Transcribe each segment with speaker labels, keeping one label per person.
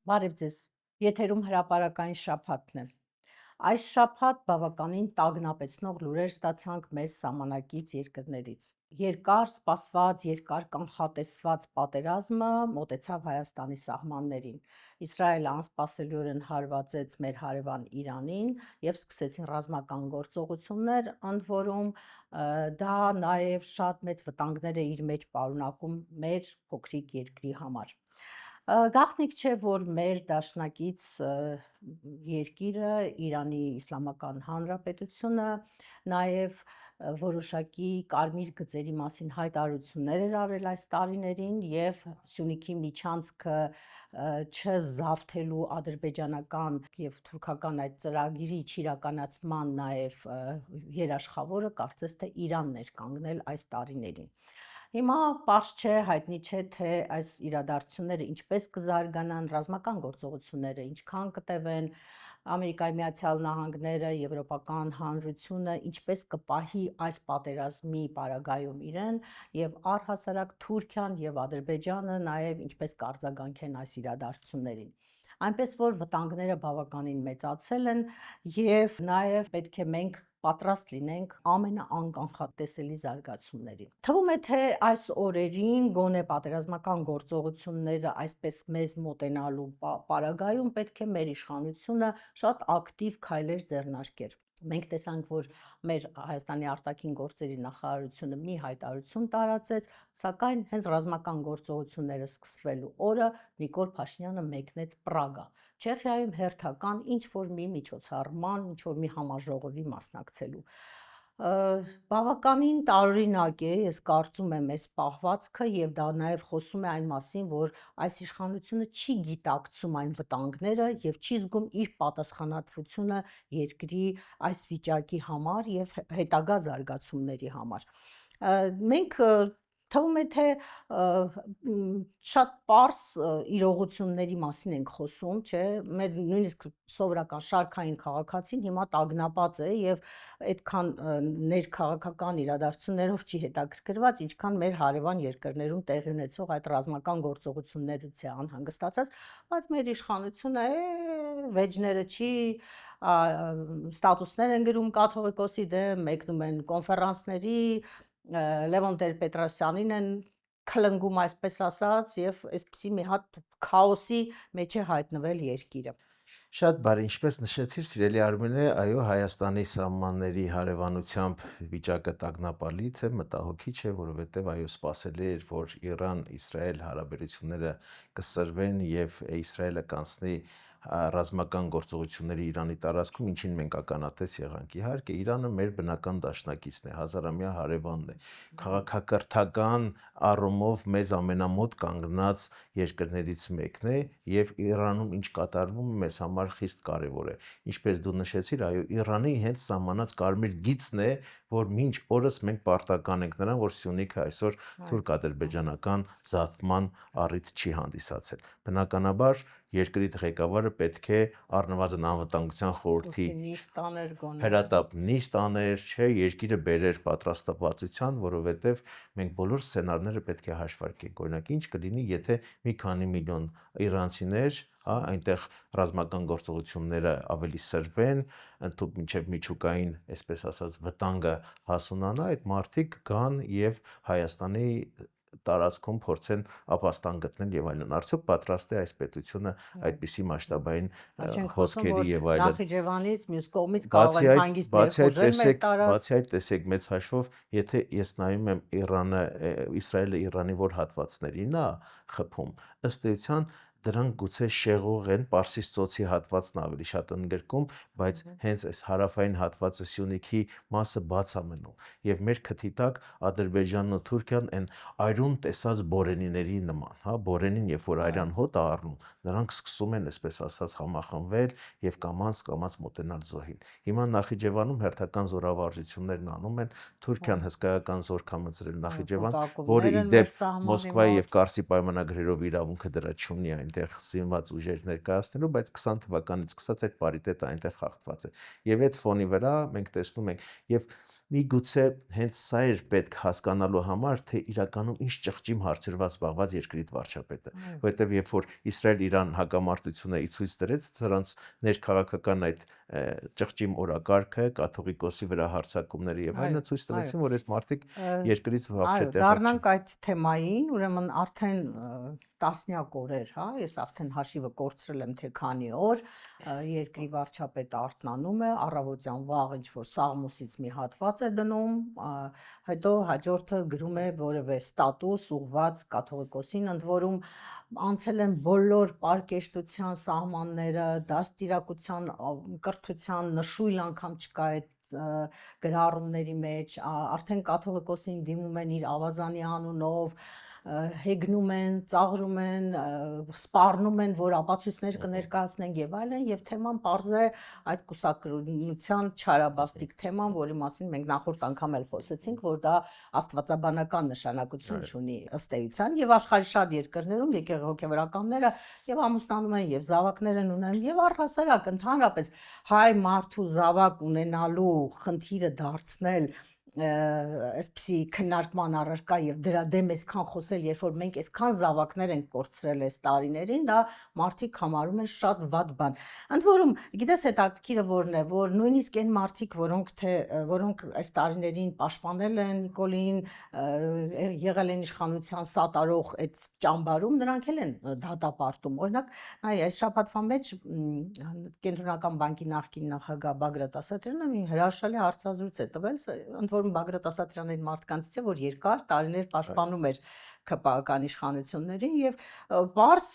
Speaker 1: Բարև ձեզ, եթերում հրապարակային շաբաթն է։ Այս շաբաթ բավականին տագնապեցնող լուրեր ստացանք մեզ սահմանակից երկրներից։ Երկար սպասված, երկար կանխատեսված պատերազմը մոտեցավ Հայաստանի սահմաններին։ Իսրայելը անսպասելիորեն հարվածեց մեր հարևան Իրանին և սկսեցին ռազմական գործողություններ, ընդ որում դա նաև շատ մեծ վտանգներ է իր մեջ պարունակում մեր փոքրիկ երկրի համար։ Գաղտնիք չէ, որ մեր դաշնակից երկիրը, Իրանի Իսլամական Հանրապետությունը, նաև որոշակի կարմիր գծերի մասին հայտարարություններ էր արել այս տարիներին և Սյունիքի միջանցքը չզավթելու ադրբեջանական և թուրքական այդ ծրագրի չիրականացման նաև երաշխավորը կարծես թե Իրանն էր կանգնել այս տարիներին։ Հիմա պարզ չէ, հայտնի չէ, թե այս իրադարձությունները ինչպես կզարգանան, ռազմական գործողությունները ինչքան կտևեն, Ամերիկայի Միացյալ Նահանգները, Եվրոպական Հանրությունը ինչպես կպահի այս պատերազմի պարագայում իրեն և առհասարակ Թուրքիան և Ադրբեջանը նաև ինչպես կարձագանքեն այս իրադարձություններին։ Այնպես որ վտանգները բավականին մեծացել են և նաև պետք է մենք պատրաստ լինենք ամենաանկանխատեսելի զարգացումներին։ Թվում է, թե այս օրերին գոնե պատերազմական գործողությունները այսպես մեզ մոտենալու պարագայում պետք է մեր իշխանությունը շատ ակտիվ քայլեր ձեռնարկեր։ Մենք տեսանք, որ մեր Հայաստանի արտաքին գործերի նախարարությունը մի հայտարարություն տարածեց, սակայն հենց ռազմական գործողությունները սկսվելու օրը Նիկոլ Փաշինյանը մեկնեց Պրագա, Չեխիայում հերթական ինչ-որ մի միջոցառման, ինչ-որ մի համաժողովի մասնակցելու։ Բավականին տարօրինակ է, ես կարծում եմ, այս պահվածքը և դա նաև խոսում է այն մասին, որ այս իշխանությունը չի գիտակցում այն վտանգները և չի զգում իր պատասխանատվությունը երկրի այս վիճակի համար և հետագա զարգացումների համար։ Մենք թվում է, թե շատ պարզ իրողությունների մասին ենք խոսում, չէ, մեր նույնիսկ սովորական շարքային քաղաքացին հիմա տագնապած է և այդքան ներքաղաքական իրադարձություններով չի հետաքրքրված, ինչքան մեր հարևան երկրներում տեղի ունեցող այդ ռազմական գործողություններից է անհանգստացած, բայց մեր իշխանությունը վեջները չի, ստատուսներ են գրում կաթողիկոսի դեմ, մեկնում են կոնֆերանսների, Լևոն Տեր-Պետրոսյանին են քլնգում, այսպես ասած, և այսպիսի մի հատ քաոսի մեջ է հայտնվել երկիրը։
Speaker 2: Շատ բարի, ինչպես նշեցիր, սիրելի Արմենե, այո, Հայաստանի սահմանների հարևանությամբ վիճակը տագնապալից է, մտահոգիչ է, որովհետև այո, սպասելի էր, որ Իրան-Իսրայել հարաբերությունները կսրվեն եւ Իսրայելը կանցնի ռազմական գործողությունների Իրանի տարածքում, ինչին մենք ականատես եղանք։ Իհարկե, Իրանը մեր բնական դաշնակիցն է, հազարամյա հարևանն է, քաղաքակրթական առումով մեզ ամենամոտ կանգնած երկրներից մեկն է եւ Իրանում ինչ կատարվում է մեզ համար խիստ կարեւոր է։ Ինչպես դու նշեցիր, այո, Իրանի հենց սահմանած կարմիր գիծն է, որ մինչ օրս մենք պարտական ենք նրան, որ Սյունիքը այսօր թուրք-ադրբեջանական զավթման առիթ չի հանդիսացել։ Բնականաբար երկրի ղեկավարը պետք է առնվազն անվտանգության խորհրդի հրատապ նիստ աներ, չէ, երկիրը բերեր պատրաստվածության, որովհետև մենք բոլոր սցենարները պետք է հաշվարկենք։ Օրինակ, ինչ կլինի, եթե մի քանի միլիոն իրանցիներ, այնտեղ ռազմական գործողությունները ավելի սրվեն, մինչև միջուկային, այսպես ասած, վտանգը հասունանա, այդ մարդիկ գան եւ Հայաստանի տարածքում փորձեն ապաստան գտնել եւ այլն։ Արդյոք պատրաստ է այս պետությունը այդպիսի մասշտաբային հոսքերի եւ այլն։
Speaker 1: Նախիջևանից մյուս կողմից կարող են հանգիստ ներխուժել մեր տարածք։
Speaker 2: Բացի այդ, տեսեք մեծ հաշվով, եթե ես նայում եմ Իսրայելը Իրանի որ հատվածներին է խփում, ըստ էության դրանք գուցե շեղող են, Պարսից ծոցի հատվածն ավելի շատ ընդգրկում, բայց հենց այս հարավային հատվածը Սյունիքի մասը բաց է մնում եւ մեր քթի տակ Ադրբեջանն ու Թուրքիան այն այրուն տեսած բորենիների նման, բորենին երբ որ այրան հոտ է առնում, նրանք սկսում են, այսպես ասած, համախմբվել եւ կամաց մոտենալ զոհին։ Հիմա Նախիջևանում հերթական զորավարժություններն անում են, Թուրքիան հսկայական զորք է մտցրել Նախիջևան, որը ի դեպ Մոսկվայի եւ Կարսի պայմանագրերով իրավունքը դրա չունի այնտեղ զինված ուժեր ներկայացնելու, բայց 20 թվականից սկսած այդ պարիտետը այնտեղ խախտված է։ Եվ այդ ֆոնի վրա մենք տեսնում ենք եւ Միգուցե հենց սա էր պետք հասկանալու համար, թե իրականում ինչ ճղճիմ հարցերով զբաղված երկրի վարչապետը, որովհետև երբ որ Իսրայել-Իրան հակամարտությունը ցույց դրեց նրանց ներքաղաքական այդ ճղճիմ օրակարգը, կաթողիկոսի վրա հարձակումները եւ այլն ցույց տվեցին, որ այս մարդիկ երկրից
Speaker 1: Այո,
Speaker 2: вообще
Speaker 1: դառնանք այդ թեմային, ուրեմն արդեն տասնյակ օրեր, հա, ես արդեն հաշիվը կորցրել եմ թե քանի օր, երկրի վարչապետը արթնանում է, առավոտյան վաղ ինչ-որ սաղմոսից մի հատված է դնում, հետո հաջորդը գրում է որևէ ստատուս ուղված կաթողիկոսին, ընդ որում անցել են բոլոր պարկեշտության սահմանները, դաստիարակության, կրթության նշույլ անգամ չկա այդ գրառումների մեջ, արդեն կաթողիկոսին դիմում են իր ավազանի անունով, հեգնում են, ծաղրում են, սպառնում են, որ ապացույցներ կներկայացնեն եւ այլն, եւ թեման պարզ է այդ կուսակրոնության չարաբաստիկ թեման, որի մասին մենք նախորդ անգամ էլ խոսեցինք, որ դա աստվածաբանական նշանակություն ունի ըստ էության, եւ աշխարհի շատ երկրներում եկեղեցիականները եւ ամուսնանում են եւ զավակներ են ունենում եւ առհասարակ ընդհանրապես հայ մարդու զավակ ունենալու խնդիրը դարձնել այսպիսի քննարկման առարկա եւ դրա դեմ այսքան խոսել, երբ որ մենք այսքան զավակներ ենք կորցրել այս տարիներին, դա մարդիկ համարում են շատ վատ բան։ Ընդ որում, գիտես հետաքրքիրը որն է, որ նույնիսկ այն մարդիկ, որոնք այս տարիներին պաշտպանել են Նիկոլին, եղել են իշխանության սատարող այդ ճամբարում, նրանք էլ են դատապարտում։ Օրինակ, նայ, այս շաբաթվա մեջ Կենտրոնական բանկի նախկին նախագահ Բագրատ Ասատրյանը մի հրաշալի հարցազրույց է տվել, ընդ որում Բագրատ Ասատրյանը այն մարդկանցից է, որ երկար տարիներ պաշտպանում էր ԿՊԱ-ական իշխանություններին եւ բարձ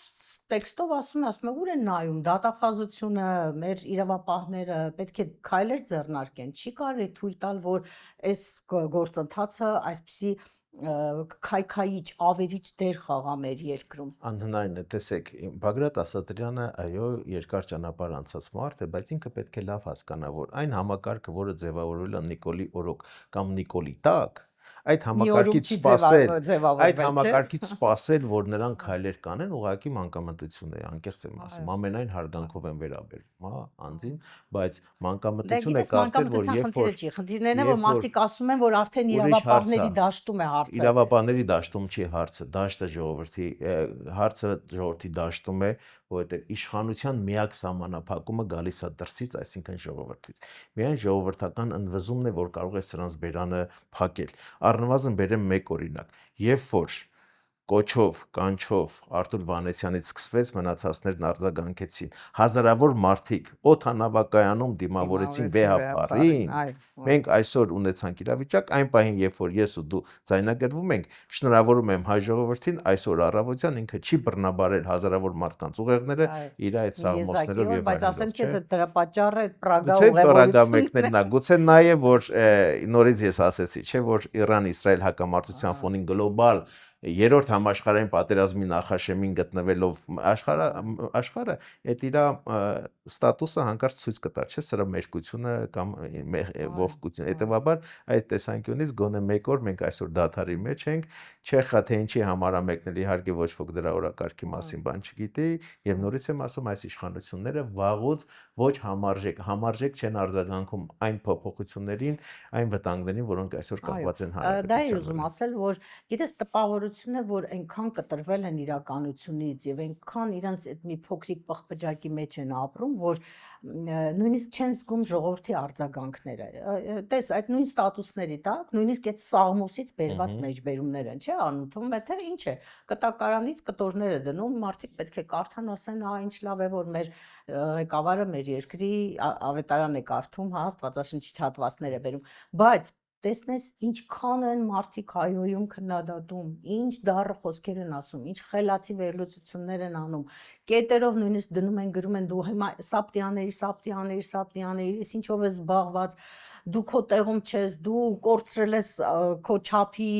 Speaker 1: տեքստով ասում է, ուր են նայում դատախազությունը, մեր իրավապահները պետք է քայլեր ձեռնարկեն, չի կարելի թույլ տալ, որ այս գործընթացը այսպիսի քայքայիչ, ավերիչ դեր խաղա մեր երկրում։
Speaker 2: Անհնարին է, տեսեք, Բագրատ Ասատրյանը այո երկար ճանապարհ անցած մարդ է, բայց ինքը պետք է լավ հասկանա, որ այն համակարգը, որը ձևավորվել է Նիկոլի օրոք կամ Նիկոլի տակ, այդ համակարգից սпасել, որ նրանք քայլեր կանեն, ուղղակի մանկամտություն է, անկեղծ եմ ասում, ամենայն հարգանքով եմ վերաբերվում, հա, անձին, բայց մանկամտություն է կարծել, որ երբ որ
Speaker 1: խնդիրներն է, որ մարդիկ ասում են, որ արդեն իրավապահների դաշտում է հարցը։
Speaker 2: Իրավապահների դաշտում չի հարցը, դաշտը ժողովրդի հարցը ժողովրդի դաշտում է, որովհետև իշխանության միակ սահմանափակումը գալիս է դրսից, այսինքն ժողովրդից։ Միայն ժողովրդական ընդվզումն է, որ կարող է սրանց բերանը փակել։ Առնվազն բերեմ մեկ օրինակ, երբ որ կոչով, կանչով Արթուր Վանեցյանից սկսվեց, մնացածներն արձագանքեցին։ Հազարավոր մարդիկ օդանավակայանում դիմավորեցին վեհապարին։ Մենք այսօր ունեցանք իրավիճակ, այն պահին, երբ որ ես ու դու ձայնագրվում ենք, շնորհավորում եմ հայ ժողովրդին, այսօր առավոտյան ինքը չի բռնաբարել հազարավոր մարդկանց ուղեղները իր այդ սաղմոսներով եւ այլն։
Speaker 1: Բայց ասեմ քեզ այդ դրա պատճառը Պրագա ուղևորությունն
Speaker 2: է, գուցե նաեւ որ նորից ես ասեցի, չէ՞ որ Իրան-Իսրայել հակամարտության ֆոնին գլոբալ երրորդ համաշխարհային պատերազմի նախաշեմին գտնվելով աշխարհը այդ իր ստատուսը հանկարծ ցույց կտա, չէ՞, սրա մերկությունը կամ ողկությունը։ Հետևաբար այդ տեսանկյունից գոնե մեկ օր մենք այսօր դաթարի մեջ ենք, չեխա թե ինչի համար ամեկնել, իհարկե ոչ ոք դրա օրակարգի մասին բան չգիտի, եւ նորից եմ ասում, այս իշխանությունները վաղուց ոչ համարժեք չեն արձագանքում այն փոփոխություններին, այն վտանգներին, որոնք այսօր կապված են
Speaker 1: հանրապետության։ Դա է ուզում ասել, որ գիտես տպավորությունն է, որ այնքան կտրվել են իրականությունից եւ այնքան իրենց այդ մի փոքրիկ պղպջակի մեջ են ապրում, որ նույնիսկ չեն զգում ժողովրդի արձագանքները։ Տես այդ նույն ստատուսների տակ, նույնիսկ այդ սաղմոսից բերված մեջբերումներ են, չէ՞, անում, թվում է թե ինչ է, կտակարանից կտորներ է դնում, մարդիկ պետք է կարդան, ասեն, ինչ լավ է, որ մեր ղեկավարը մեր երկրի ավետարան է կարդում, հա, Աստվածաշնչի հատվածներ է բերում, բայց տեսնես ինչքան են մարդիկ հայոյում քննադատում, ինչ դառը խոսքեր են ասում, ինչ խելացի վերլուծություններ են անում, կետերով նույնիսկ դնում են գրում են դու հիմա սապտիաների, ինչով ես զբաղված, դու քո տեղում չես, դու կորցրել ես քո չափի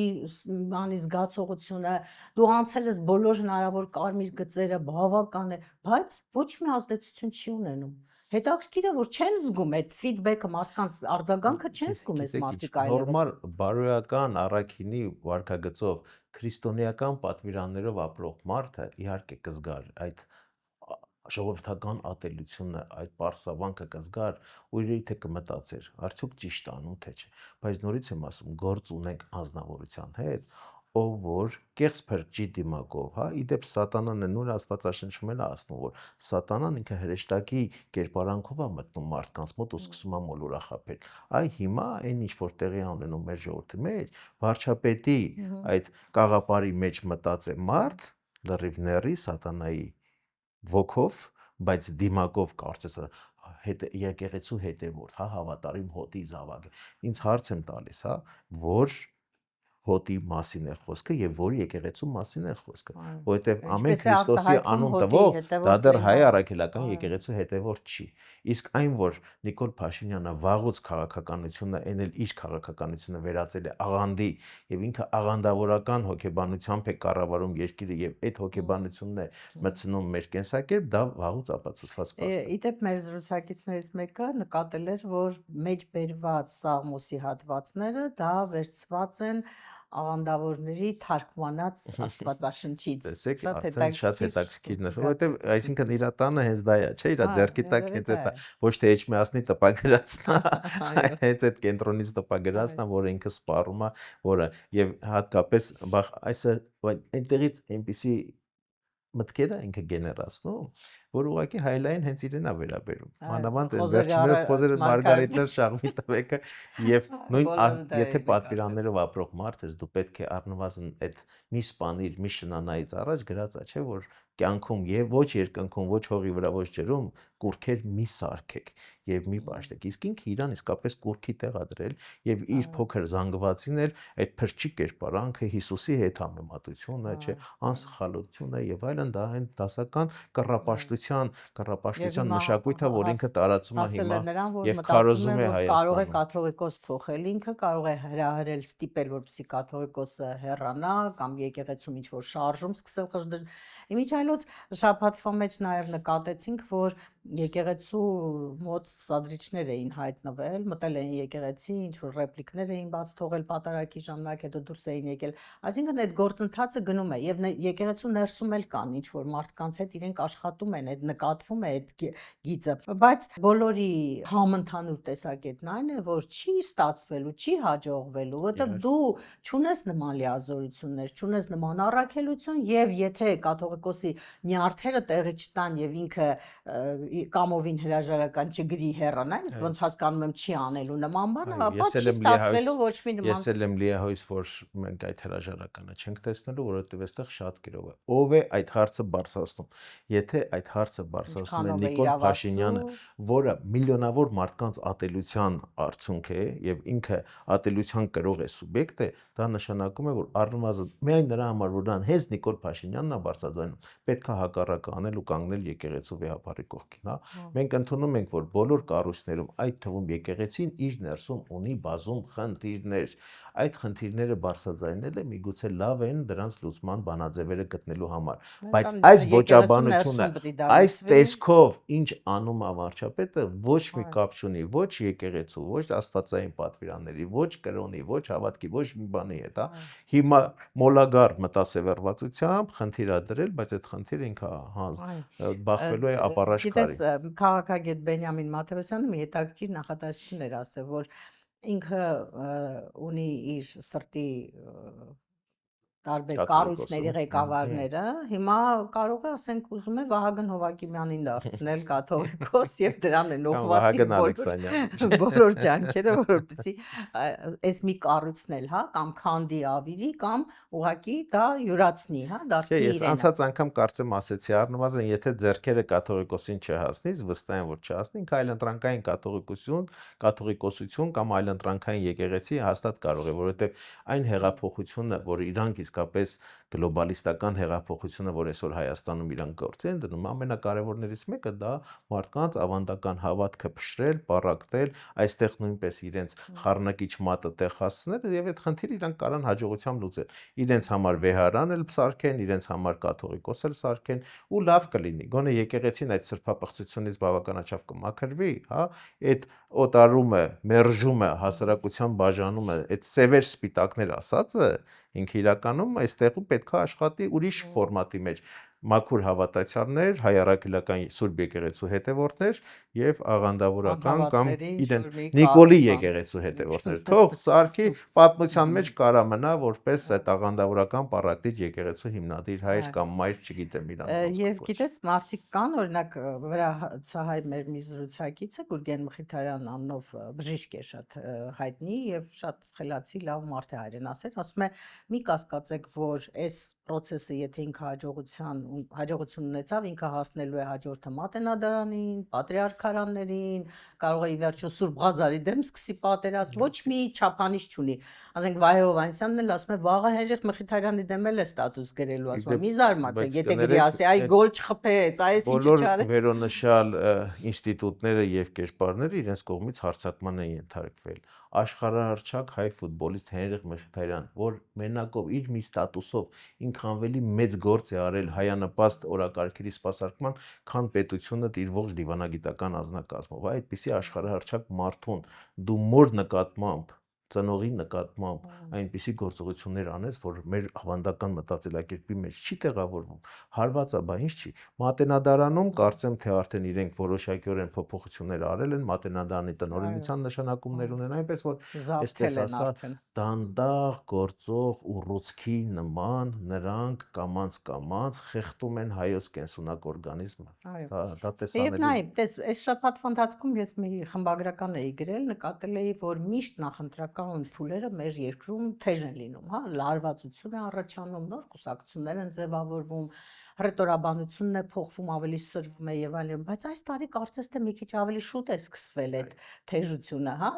Speaker 1: բանի զգացողությունը, դու անցել ես բոլոր հնարավոր կարմիր գծերը, բավական է, բայց ոչ մի ազդեցություն չի ունենում։ Հետաքրքիր է, որ չեն զգում այդ ֆիդբեքը մարդկանց արձագանքը չեն զգում այս մարդիկ այլևս։
Speaker 2: Նորմալ բարոյական առաքինի վարքագծով քրիստոնեական պատվիրաններով ապրող մարդը իհարկե կզգար այդ ժողովրդական ատելությունը այդ պարսավանքը կզգար ու իրերի թե կմտածեր արդյոք ճիշտ անում թե չէ, բայց նորից եմ ասում գործ ունենք անձնավորության հետ, ով որ կեղծ փրկի դիմակով, հա, իդեպ սատանան է նույն Աստվածաշնչում էլ ասում, որ սատանան ինքը հրեշտակի կերպարանքով է մտնում մարդկանց մոտ ու սկսում է մոլորախապել։ Այ հիմա այն ինչ որ տեղի ունենում մեր ժողովրդի մեջ, վարչապետի այդ կաղապարի մեջ մտած է մարդ, լրիվ ների սատանայի ոգով, բայց դիմակով կարծես եկեղեցու հետևորդ, հա, հավատարիմ հոտի զավակ։ Ինձ հարց եմ տալիս, հա, որ հոտի մասին է խոսքը եւ որ եկեղեցու մասին է խոսքը, որովհետեւ ամեն Քրիստոսի անուն տվող դա դեռ հայ առաքելական եկեղեցու հետևորդ չի։ Իսկ այն որ Նիկոլ Փաշինյանը վաղուց քաղաքականությունը, այն էլ իր քաղաքականությունը վերածել է աղանդի եւ ինքը աղանդավորական հոգեբանությամբ է կառավարում երկիրը եւ այդ հոգեբանությունն է մտցնում մեր կենսակերպ, դա վաղուց ապացուցված փաստ է։
Speaker 1: Իդեպ մեր զրուցակիցներից մեկը նկատել էր, որ մեջ բերված Սաղմոսի հատվածները դա վերցված են աղանդավորների թարգմանած Աստվածաշնչից։
Speaker 2: Տեսեք, արդեն շատ հետաքրքիր նշում, որովհետև այսինքն իր տանը հենց դա է, չէ, իր ձեռքի տակ հենց այդ ոչ թե Էջմիածնի տպագրածն է, հենց այդ կենտրոնից տպագրածն է, որը ինքը սպառում է, որը եւ հատկապես այսը այնտեղից այնպիսի մտքեր է ինքը գեներացնում, որ ուղղակի հայլային հենց իրեն է վերաբերում։ Մանավանդ այն վերջինները խոզերը Մարգարիտներ Շաղմի տվեկը եւ նույն եթե պատվիրաններով ապրող մարդ ես, դու պետք է առնվազն այդ մի սպանիր, մի շնանայից առաջ գրած է, չէ՞ որ կյանքում եւ ոչ երկնքում, ոչ հողի վրա, ոչ ջրում կուրքեր մի սարքեք եւ մի պաշտեք։ Իսկ ինքը իրան իսկապես կուրքի տեղ ա դրել եւ իր փոքր զանգվածին էլ այդ փրկի կերպարանքը Հիսուսի հետ համեմատությունը, չէ, անսխալությունը եւ այլն, դա այն դասական կռապաշտության մշակույթը, որ ինքը տարածում է հիմա եւ քարոզում է Հայաստանը։
Speaker 1: Կարող է կաթողիկոս փոխել ինքը, կարող է հրահրել, ստիպել, որպեսզի կաթողիկոսը հեռանա կամ եկեղեցում ինչ որ շարժում սկսել խժդժ։ Իմիջիայլոց շաբաթվա մեջ նաև նկատեցինք, որ եկեղեցու մոտ սադրիչներ էին հայտնվել, մտել էին եկեղեցի, ինչ որ ռեպլիկներ էին բաց թողել պատարակի ժամանակ, հետո դուրս էին եկել։ Այսինքն այդ գործընթացը գնում է եւ եկեղեցու ներսում էլ կան ինչ որ մարդկանց հետ իրենք աշխատում են, այդ նկատվում է այդ գիծը, բայց բոլորի համընդհանուր տեսակետն այն է, որ չի ստացվելու, չի հաջողվելու, որովհետեւ դու չունես նման լիազորություններ, չունես նման առաքելություն եւ եթե կաթողիկոսի նյարդերը տեղի չտան եւ ինքը կամովին հրաժարական չգրի հեռանա, իսկ ոնց հասկանում եմ չի անելու նման բան, ապա չի ստացվելու ոչ մի նման։
Speaker 2: Ես էլ եմ լիահույս, որ մենք այդ հրաժարականը չենք տեսնելու, որովհետև այստեղ շատ գրով է։ Ով է այդ հարցը բարձրացնում։ Եթե այդ հարցը բարձրացնում է Նիկոլ Փաշինյանը, որը միլիոնավոր մարդկանց ատելության արդյունք է եւ ինքը ատելության կրող է սուբյեկտ է, դա նշանակում է, որ առնվազն միայն նրա համար, որ նրան հենց Նիկոլ Փաշինյանն է բարձրացնում, պետք է հակառակը անել ու կանգնել եկեղեցու վեհապարի կողքին, հա։ Մենք ընդունում ենք, որ բոլոր կառույցներում, այդ թվում եկեղեցին իր ներսում ունի բազում խնդիրներ։ Այդ խնդիրները բարձրաձայնելը միգուցե լավ են դրանց լուծման բանաձևերը գտնելու համար, բայց այս ոճաբանությունը, այս տեսքով ինչ անում է վարչապետը, ոչ մի կապ չունի ոչ եկեղեցու, ոչ աստվածային պատվիրանների, ոչ կրոնի, ոչ հավատքի, ոչ մի բանի հետ, հա։ Հիմա մոլագար մտասևեռվածությամբ խնդիր ա դրել, բայց այդ խնդիրը ինքը բախվելու է ապառաշ քարի։
Speaker 1: Գիտես, քաղաքագետ Բենյամին Մաթևոսյանը մի հետաքրքիր նախադասություն էր ասել, որ ինքը ունի իր սրտի տարբեր կառույցների ղեկավարները, հիմա կարող է, ասենք, ուզում է Վահագն Հովակիմյանին դարձնել կաթողիկոս եւ դրան են ուղղված բոլոր ջանքերը, որպեսզի այս մի կառույցն էլ, հա, կամ քանդի ավիրի, կամ ուղղակի դա յուրացնի, հա, դարձնի իրենը։
Speaker 2: Ես անցած անգամ կարծեմ ասեցի, առնվազն եթե ձեռքերը կաթողիկոսին չհասնի, վստահ եմ, որ չհասնի, այլընտրանքային կաթողիկոսություն կամ այլընտրանքային եկեղեցի հաստատ կարող է, որովհետեւ այն հեղափոխությունը, որ իրանք իսկապես գլոբալիստական հեղափոխությունը, որ այսօր Հայաստանում իրանք գործի են դնում, ամենակարևորներից մեկը դա մարդկանց ավանդական հավատքը փշրել, պառակտել, այստեղ նույնպես իրենց խառնակիչ մատը տեղ հասցնել եւ այդ խնդիրը իրանք կարան հաջողությամբ լուծել։ Իրենց համար վեհարան էլ սարքեն, իրենց համար կաթողիկոս էլ սարքեն ու լավ կլինի։ Գոնե եկեղեցին այդ սրբապղծությունից բավականաչափ կմաքրվի, հա, այդ օտարումը, մերժումը, հասարակության բաժանումը, այդ սևեր սպիտակներ ասածը ինքը իրականում այստեղում պետք է աշխատի ուրիշ ֆորմատի մեջ։ մաքուր հավատացյալներ, հայ առաքելական Սուրբ եկեղեցու հետևորդներ եւ աղանդավորական կամ իրեն Նիկոլի եկեղեցու հետևորդներ։ Թող սարքի պատմության մեջ կարա մնա որպես այդ աղանդավորական պարակտիչ եկեղեցու հիմնադիր հայր կամ մայր, չգիտեմ իրան
Speaker 1: Եվ գիտես, մարդիկ կան, օրինակ վրացահայ մեր մի զրուցակիցը Գուրգեն Մխիթարյան անունով բժիշկ է շատ հայտնի եւ շատ խելացի լավ մարդ է հայրեն ասում է մի կասկածեք, որ այս process-ը եթե ինքը հաջողություն ունեցավ, ինքը հասնելու է հաջորդը Մատենադարանին, պատրիարքարաններին, կարող է ի վերջո Սուրբ Ղազարի դեմ սկսի պատերազմ, ոչ մի չափանիշ չունի։ Ասենք Վահե Հովհաննիսյանն էլ ասում է վաղը Հենրիխ Մխիթարյանի դեմ էլ է ստատուս գրելու, ասում է մի զարմացեք, եթե գրի ասի այ գոլ չխփեց, այս ինչը չարեց։
Speaker 2: Բոլոր վերոնշյալ ինստիտուտները եւ կերպարները իրենց կողմից հարձակման են ենթարկվել։ Աշխարհահռչակ հայ ֆուտբոլիստ Հենրիխ Մխիթարյան, որ մենակով իր մի ստատուսով ինքն ավելի մեծ գործ է արել հայանպաստ օրակարգերի սպասարկման, քան պետությունը իր ողջ դիվանագիտական անձնակազմով։ Այդպիսի աշխարհահռչակ մարդուն դու մոր նկատմամբ ծնողի նկատմամբ այնպիսի գործողություններ անես, որ մեր ավանդական մտածելակերպի մեջ չի տեղավորվում, հարվածա, բա ինչ չի։ Մատենադարանում կարծեմ, թե արդեն իրենք որոշակիորեն փոփոխություններ արել են, Մատենադարանի տնօրինության նշանակումներ ունեն, այնպես որ այսպես ասած դանդաղ գործող ուռուցքի նման նրանք կամաց խեղդում են հայոց կենսունակ օրգանիզմը։ Դա տեսանելի։
Speaker 1: Եվ նայ, տես, այս շաբաթվա ընթացքում ես մի խմբագրական էի գրել, նկատել էի, որ միշտ նախընտրական փուլերը մեր երկրում թեժ են լինում, հա, լարվածություն է առաջանում, նոր կուսակցություններ են ձևավորվում, հռետորաբանությունն է փոխվում, ավելի սրվում է եւ այլն, բայց այս տարի կարծես թե մի քիչ ավելի շուտ է սկսվել այդ թեժությունը, հա,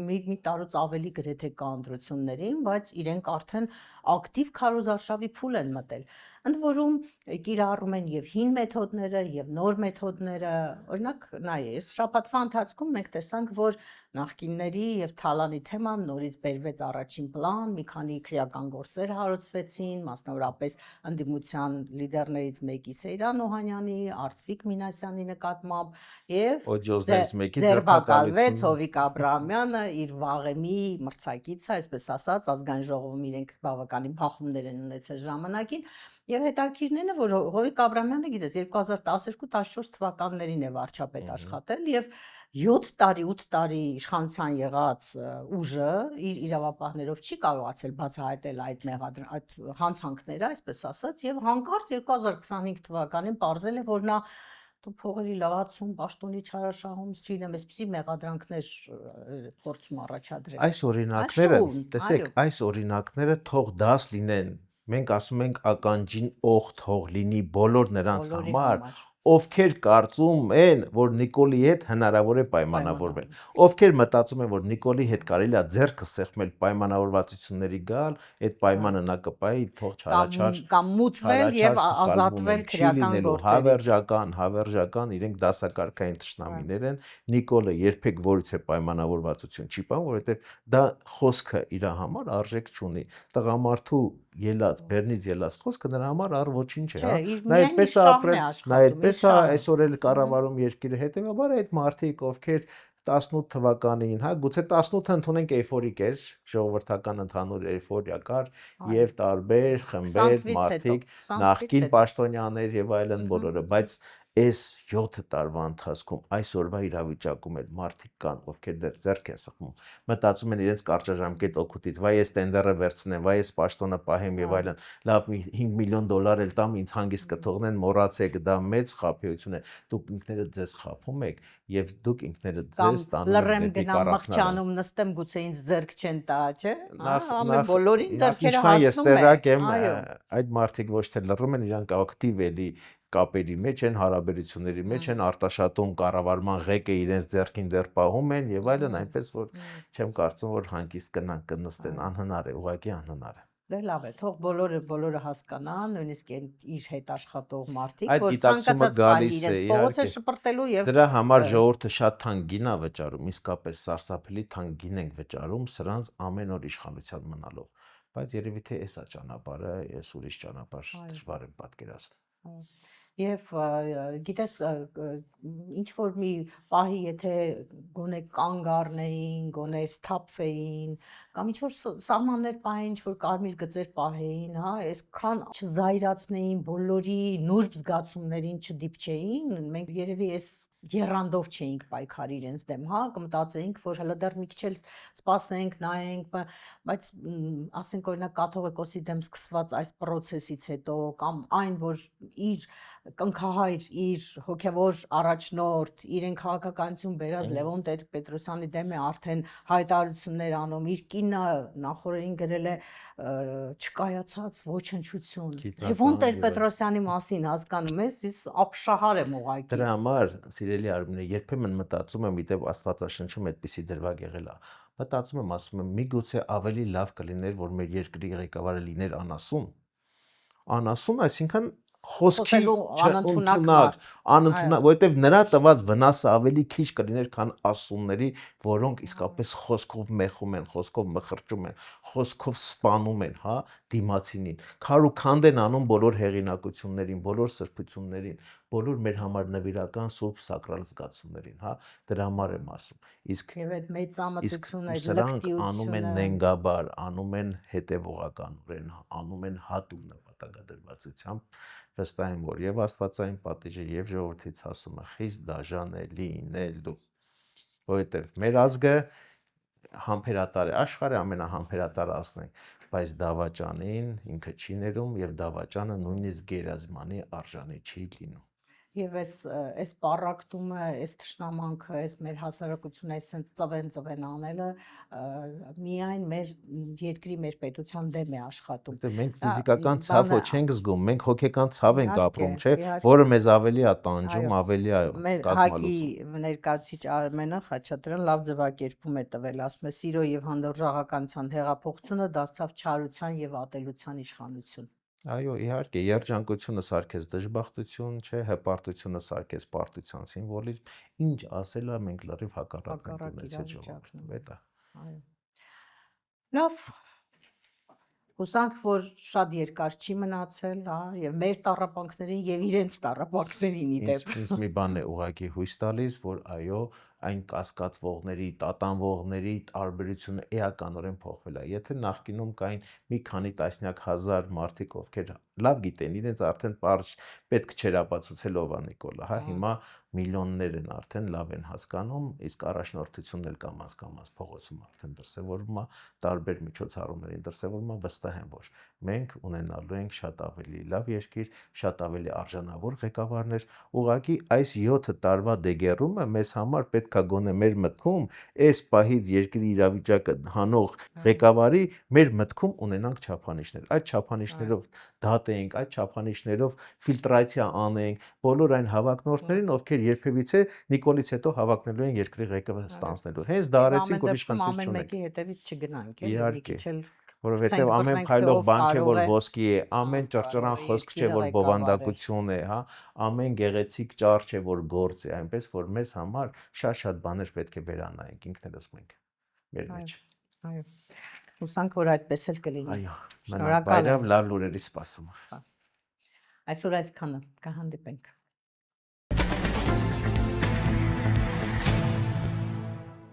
Speaker 1: մի տարուց ավելի գրեթե կա ընտրություններին, բայց իրենք արդեն ակտիվ քարոզարշավի փուլ են մտել։ Ընդ որում կիրառում են եւ հին մեթոդները եւ նոր մեթոդները, օրինակ նայ, այս շաբաթվա ընթացքում մենք տեսանք, որ նախկինների եւ Թալանի թեման նորից բերվեց առաջին պլան, մի քանի քրեական գործեր հարուցվեցին, մասնավորապես ընդդիմության լիդերներից մեկի Սեյրան Օհանյանի, Արծվիկ Մինասյանի նկատմամբ եւ
Speaker 2: օջոզներից մեկի
Speaker 1: ձերբակալվեց Հովիկ Աբրահամյանը, իր վաղեմի մրցակիցը, այսպես ասած, ազգային ժողովում իրենք բավականին բախումներ են ունեցել ժամանակին։ Եվ հետաքրքիրն է, որ Հովիկ Աբրահամյանը, գիտես, 2012-14 թվականներին է վարչապետ աշխատել եւ 7 տարի, 8 տարի իշխանության եղած ուժը իր իրավապահներով չի կարողացել բացահայտել այդ հանցանքները, այսպես ասած, եւ հանկարծ 2025 թվականին պարզել է, որ նա փողերի լվացում, պաշտոնի չարաշահում, չգիտեմ, այսպիսի մեղադրանքներ փորձում առաջադրել։
Speaker 2: Այս օրինակները, տեսեք, այս օրինակները թող դաս լինեն։ Մենք ասում ենք ականջին օղ թող լինի բոլոր նրանց համար, ովքեր կարծում են, որ Նիկոլի հետ հնարավոր է պայմանավորվել, ովքեր մտածում են, որ Նիկոլի հետ կարելի է ձեռքը սեղմել պայմանավորվածությունների գալ, այդ պայմանը նա կպայի, թող չարաչար
Speaker 1: կամ մուծվել եւ ազատվել քրեական գործերից։
Speaker 2: Հավերժական իրենք դասակարգային թշնամիներ են։ Նիկոլը երբեք որից է պայմանավորվածություն չի պահում, որովհետեւ դա խոսքը իր համար արժեք չունի։ Տղամարդու ելած, բեռնից ելած խոսքը նրա համար առ ոչինչ է, հա։ Նա այդպես է ապրել, նա այդպես է այսօր էլ կառավարում երկիրը, հետեւաբար այդ մարդիկ, ովքեր 18 թվականին, հա, գուցե 18-ը ընդունենք էйֆորիկ էր, ժողովրդական ընդհանուր էйֆորիա կար եւ տարբեր խմբեր, մարդիկ, նախկին պաշտոնյաներ եւ այլն բոլորը, բայց այս 7 տարվա ընթացքում այսօրվա իրավիճակում էլ մարդիկ կան, ովքեր դեռ ձեռք են սեղմում, մտածում են իրենց կարճաժամկետ օգուտից, վայ ես տենդերը վերցնեմ, վայ ես պաշտոնը պահեմ եւ այլն, լավ մի 5 միլիոն դոլար էլ տամ, ինձ հանգիստ կթողնեն, մոռացեք, դա մեծ խաբեություն է, դուք ինքներդ ձեզ խաբում եք եւ դուք ինքներդ ձեզ տանում եք դեպի
Speaker 1: մղճանում նստեմ, գուցե ինձ ձեռք չեն տա, չէ՞։ Ամեն բոլորին ձեռքերը
Speaker 2: հասնում է։ Ես տեղակ եմ,
Speaker 1: այո,
Speaker 2: այդ մարդիկ ոչ թե լռում են, իրանք ակտիվ էլի կապերի մեջ են, հարաբերությունների մեջ են, արտաշատում կառավարման ղեկը իրենց ձեռքին դեռ պահում են եւ այլն, այնպես որ չեմ կարծում, որ հանգիստ կնան կնստեն, անհնար է, ուղղակի անհնար է։
Speaker 1: Դե լավ է, թող բոլորը հասկանան, նույնիսկ իր հետ աշխատող մարդիկ,
Speaker 2: Այդ
Speaker 1: որ
Speaker 2: դիտակցումը
Speaker 1: ցանկացած բանի
Speaker 2: գալիս է,
Speaker 1: իրենց փողոցը
Speaker 2: իհարկե։
Speaker 1: շպրտելու եւ
Speaker 2: Դրա համար ժողովուրդը շատ թանկ գին է վճարում, իսկապես սարսափելի թանկ գին ենք վճարում սրանց ամեն օր իշխանության մնալով, բայց երևի թե էս է ճանապարհը, ես ուրիշ ճանապարհ դժվար եմ պատկերացնել։
Speaker 1: Եվ գիտես ինչ որ մի պահի եթե գոնե կանգ առնեին, գոնե սթափվեին, կամ ինչ որ սահմաններ պահեին, ինչ որ կարմիր գծեր պահեին, հա, այսքան չզայրացնեին, բոլորի նուրբ զգացումներին չդիպչեին, մենք երևի այս եռանդով չէինք պայքարի իրենց դեմ, հա, կմտածեինք, որ հələ դեռ մի քիչ էլ սպասենք, նայենք, բայց ասենք օրինակ կաթողիկոսի դեմ սկսված այս process-ից հետո կամ այն, որ իր կնքահայր, իր հոգևոր առաջնորդ, իրեն քաղաքականություն բերած Լևոն Տեր-Պետրոսյանի դեմ է արդեն հայտարարություններ անում, իր կինը նախորդին գրել է չկայացած ոչնչություն։ Լևոն Տեր-Պետրոսյանի մասին հասկանում ես, ես ապշահար եմ ուղղակի։
Speaker 2: Դրա համար, սիրելի Արմինե, երբեմն մտածում եմ, իդեպ Աստվածաշնչում այդպիսի դրվագ եղել է։ Մտածում եմ, ասում եմ, միգուցե ավելի լավ կլիներ, որ մեր երկրի ղեկավարը լիներ անասուն։ Անասուն, այսինքն խոսքի
Speaker 1: անընդունակ,
Speaker 2: անընդունակ, որովհետև նրա տված վնասը ավելի քիչ կլիներ, քան ասունների, որոնք իսկապես խոսքով մեխում են, խոսքով մխրճում են, խոսքով սպանում են, հա, դիմացինին, քարուքանդ են անում բոլոր հեղինակություններին, բոլոր սրբություններին, բոլոր մեր համար նվիրական սուրբ սակրալ զգացումներին, հա, դրա համար եմ ասում։ Իսկ
Speaker 1: եւ այդ մեծամտությունը,
Speaker 2: սրանք անում են նենգաբար, անում են հետևողականորեն, անում են հատուկ նպատակադրվածությամբ, վստահ եմ, որ եւ Աստվածային պատիժը եւ ժողովրդի ցասումը խիստ դաժան է լինելու, որովհետեւ մեր ազգը համբերատար է, աշխարհի ամենահամբերատար ազգն է, բայց դավաճանին ինքը չի ներում եւ դավաճանը նույնիսկ գերազմանի արժանի չի լինում։
Speaker 1: Եվ այս պառակտումը, այս թշնամանքը, այս մեր հասարակությունը այսպես ծվեն անելը միայն մեր երկրի, մեր պետության դեմ է աշխատում։
Speaker 2: Որտեղ մենք ֆիզիկական ցավ չենք զգում, մենք հոգեկան ցավ ենք ապրում, չէ, որը մեզ ավելի է տանջում, ավելի է
Speaker 1: կազմալուծում։ Հակի ներկայացուցիչ Արմենը Խաչատրյան լավ ձևակերպում է տվել, ասում է՝ սիրո եւ հանդուրժողականության հեղափոխությունը դարձավ չարության եւ ատելության իշխանություն։
Speaker 2: Այո, իհարկե, երջանկությունը սարքեց դժբախտություն, չէ, հպարտությունը սարքեց պարտության սիմվոլիզմ, ինչ ասել է, մենք լրիվ հակառակն ենք ունեցել ժողովուրդը, դա։
Speaker 1: Այո։ Լավ, հուսանք, որ շատ երկար չի մնացել, հա, եւ մեր տառապանքներին եւ իրենց տառապանքներին իդեպ։
Speaker 2: Ինձ մի բան է ուղղակի հույս տալիս, որ այո, այն կասկածվողների, տատանվողների տարբերությունը էականորեն փոխվել է։ Եթե նախկինում կային մի քանի տասնյակ հազար մարդիկ, ովքեր լավ գիտեն, իրենց արդեն պարզ պետք չէր ապացուցել ով է Նիկոլը, հա, հիմա միլիոններ են արդեն լավ են հասկանում, իսկ առաջնորդությունն էլ կամաց փողոցում արդեն դրսևորվում է, տարբեր միջոցառումներին դրսևորվում է, վստահ եմ, որ մենք ունենալու ենք շատ ավելի լավ երկիր, շատ ավելի արժանավոր ղեկավարներ, ուղղակի այս 7 տարվա դեգերումը մեզ համար պետք է գոնե մեր մտքում այս պահից երկրի իրավիճակը հանող ղեկավարի մեր մտքում ունենանք չափանիշներ, այդ չափանիշներով դատենք, այդ չափանիշներով ֆիլտրացիա անենք բոլոր այն հավակնորդներին, ովքեր երբևիցե Նիկոլից հետո հավակնելու են երկրի ղեկը ստանձնելու։ Հենց դա արեցինք, ուրիշ խնդիր չունենք։
Speaker 1: Ամեն մեկի հետևից չգնանք, էլի, մի քիչ էլ
Speaker 2: որովհետև ամեն փայլող բան չէ, որ ոսկի է, ամեն ճռճռան խոսք չէ, որ բովանդակություն է, հա, ամեն գեղեցիկ ճառ չէ, որ գործ է, այնպես որ մեզ համար շատ բաներ պետք է վերանայենք ինքներս մենք մեր մեջ։
Speaker 1: Այո։ Հուսանք, որ այդպես էլ կլինի։
Speaker 2: Այո, մնաք բարև, լավ լուրերի սպասում։
Speaker 1: Այսօր այսքանը, կհանդիպենք։